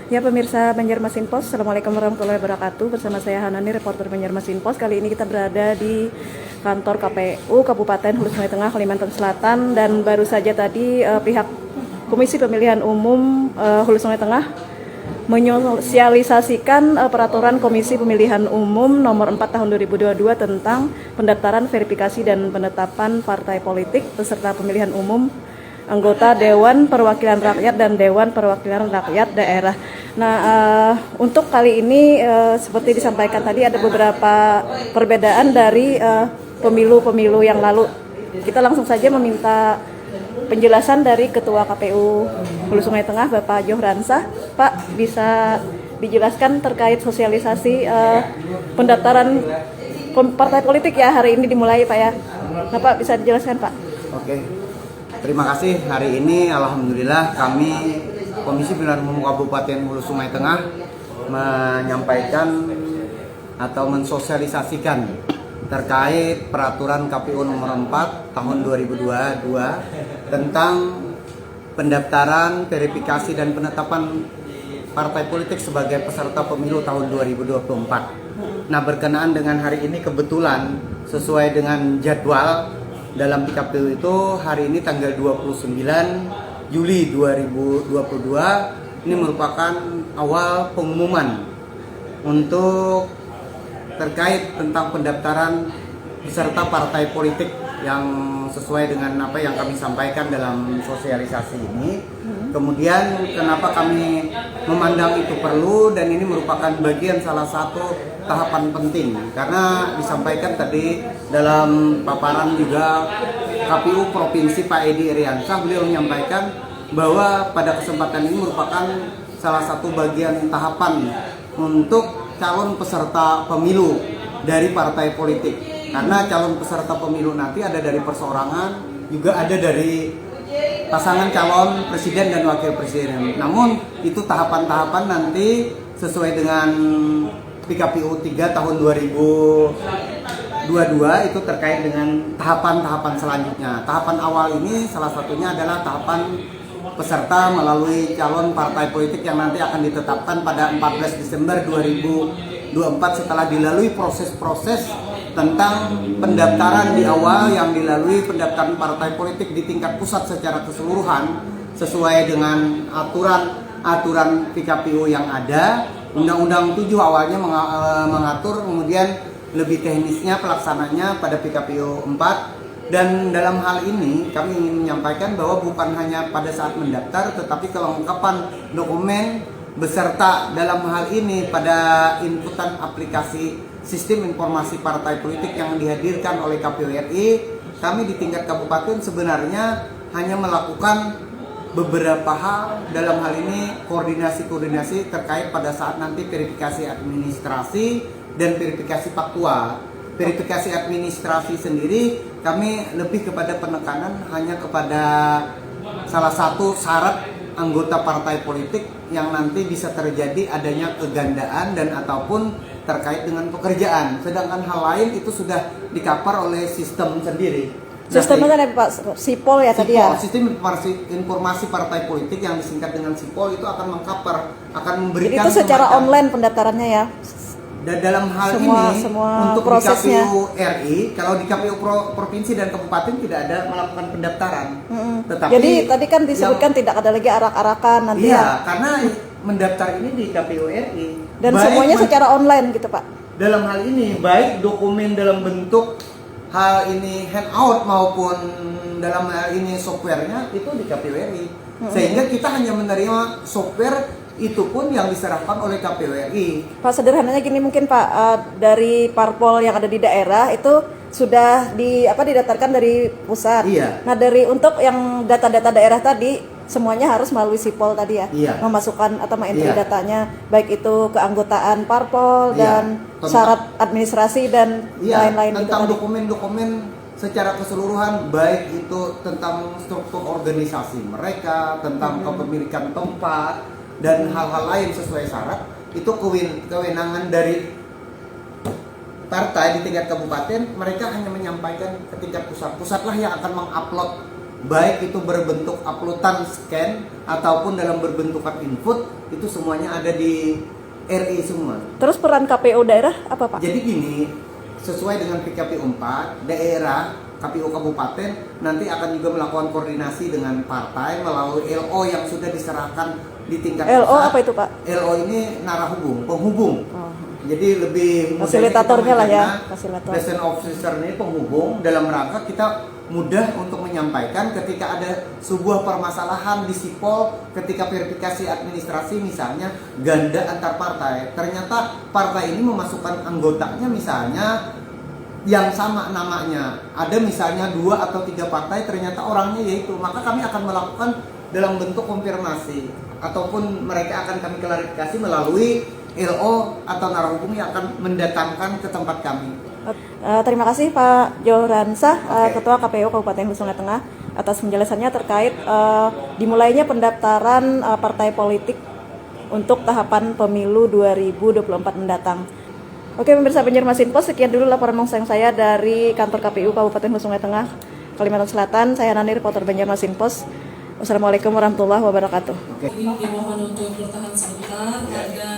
Ya pemirsa Banjarmasin Post, Assalamualaikum warahmatullahi wabarakatuh. Bersama saya Hanani, reporter Banjarmasin Post. Kali ini kita berada di kantor KPU Kabupaten Hulu Sungai Tengah, Kalimantan Selatan. Dan baru saja tadi pihak Komisi Pemilihan Umum Hulu Sungai Tengah menyosialisasikan peraturan Komisi Pemilihan Umum nomor 4 tahun 2022 tentang pendaftaran, verifikasi, dan penetapan partai politik peserta pemilihan umum anggota Dewan Perwakilan Rakyat dan Dewan Perwakilan Rakyat Daerah. Nah, untuk kali ini seperti disampaikan tadi ada beberapa perbedaan dari pemilu-pemilu yang lalu. Kita langsung saja meminta penjelasan dari Ketua KPU Hulu Sungai Tengah, Bapak Johransah. Pak, bisa dijelaskan terkait sosialisasi pendaftaran partai politik ya hari ini dimulai, Pak ya. Nah, Pak bisa dijelaskan, Pak? Oke. Terima kasih. Hari ini alhamdulillah kami Komisi Pemilihan Umum Kabupaten Hulu Sungai Tengah menyampaikan atau mensosialisasikan terkait peraturan KPU nomor 4 tahun 2022 tentang pendaftaran, verifikasi, dan penetapan partai politik sebagai peserta pemilu tahun 2024. Nah, berkenaan dengan hari ini kebetulan sesuai dengan jadwal dalam PKPU itu hari ini tanggal 29 Juli 2022 ini merupakan awal pengumuman untuk terkait tentang pendaftaran peserta partai politik yang sesuai dengan apa yang kami sampaikan dalam sosialisasi ini. Kemudian kenapa kami memandang itu perlu dan ini merupakan bagian salah satu tahapan penting karena disampaikan tadi dalam paparan juga KPU Provinsi Pak Edi Iriansyah, beliau menyampaikan bahwa pada kesempatan ini merupakan salah satu bagian tahapan untuk calon peserta pemilu dari partai politik. Karena calon peserta pemilu nanti ada dari perseorangan, juga ada dari pasangan calon presiden dan wakil presiden. Namun itu tahapan-tahapan nanti sesuai dengan PKPU 3 tahun 2022 itu terkait dengan tahapan-tahapan selanjutnya. Tahapan awal ini salah satunya adalah tahapan peserta melalui calon partai politik yang nanti akan ditetapkan pada 14 Desember 2024 setelah dilalui proses-proses tentang pendaftaran di awal yang dilalui pendaftaran partai politik di tingkat pusat secara keseluruhan sesuai dengan aturan PKPU yang ada. Undang-Undang 7 awalnya mengatur, kemudian lebih teknisnya pelaksananya pada PKPU 4. Dan dalam hal ini kami ingin menyampaikan bahwa bukan hanya pada saat mendaftar tetapi kelengkapan dokumen beserta dalam hal ini pada inputan aplikasi sistem informasi partai politik yang dihadirkan oleh KPU RI. Kami di tingkat kabupaten sebenarnya hanya melakukan beberapa hal, dalam hal ini koordinasi terkait pada saat nanti verifikasi administrasi dan verifikasi faktual. Verifikasi administrasi sendiri kami lebih kepada penekanan hanya kepada salah satu syarat anggota partai politik yang nanti bisa terjadi adanya kegandaan dan ataupun terkait dengan pekerjaan. Sedangkan hal lain itu sudah dikapar oleh sistem sendiri. Sistemnya kan Pak Sipol ya tadi ya. Sistem informasi partai politik yang disingkat dengan Sipol itu akan mengcover, akan memberikan. Jadi itu secara online pendaftarannya ya. Dan dalam hal semua untuk prosesnya. di KPU RI, kalau di KPU provinsi dan kabupaten tidak ada melakukan pendaftaran. Tetapi jadi tadi kan disebutkan tidak ada lagi arak-arakan nanti iya, ya. karena mendaftar ini di KPU RI. Dan semuanya secara online gitu Pak. Dalam hal ini baik dokumen dalam bentuk hal ini handout maupun dalam hal ini softwarenya itu di KPU RI. Sehingga kita hanya menerima software itu pun yang diserahkan oleh KPU RI. Pak, sederhananya gini mungkin Pak, dari parpol yang ada di daerah itu sudah didaftarkan dari pusat. Iya. Nah, dari untuk yang data-data daerah tadi semuanya harus melalui Sipol tadi ya. Iya. Memasukkan atau mengentry Iya. datanya baik itu keanggotaan parpol dan syarat administrasi dan lain-lain tentang gitu dokumen-dokumen secara keseluruhan, baik itu tentang struktur organisasi mereka, tentang kepemilikan tempat dan hal-hal lain sesuai syarat, itu kewenangan dari partai di tingkat kabupaten. Mereka hanya menyampaikan ke tingkat pusat. Pusatlah yang akan mengupload baik itu berbentuk uploadan scan ataupun dalam berbentuk input, itu semuanya ada di RI semua. Terus peran KPU daerah apa Pak? Jadi gini, sesuai dengan PKPU 4, daerah KPU kabupaten nanti akan juga melakukan koordinasi dengan partai melalui LO yang sudah diserahkan di tingkat LO pusat. apa itu Pak? LO ini narahubung, penghubung. Oh. Jadi lebih mudahnya Fasilitatornya kita lah ya, mengenal fasilitator. liaison officer ini penghubung dalam rangka kita mudah untuk menyampaikan ketika ada sebuah permasalahan di sipol, ketika verifikasi administrasi misalnya ganda antar partai. Ternyata partai ini memasukkan anggotanya misalnya yang sama namanya. Ada misalnya 2 atau 3 partai ternyata orangnya yaitu, maka kami akan melakukan dalam bentuk konfirmasi ataupun mereka akan kami klarifikasi melalui LO atau narahubung yang akan mendatangkan ke tempat kami. Terima kasih Pak Johransah, Oke. Ketua KPU Kabupaten Hulu Sungai Tengah atas penjelasannya terkait dimulainya pendaftaran partai politik untuk tahapan pemilu 2024 mendatang. Oke pemirsa Banjarmasin Post, sekian dulu laporan langsung saya dari kantor KPU Kabupaten Hulu Sungai Tengah, Kalimantan Selatan. Saya Nani, reporter Banjarmasin Post. Wassalamualaikum warahmatullahi wabarakatuh. Oke. Ini dimohon untuk bertahan sebentar, ada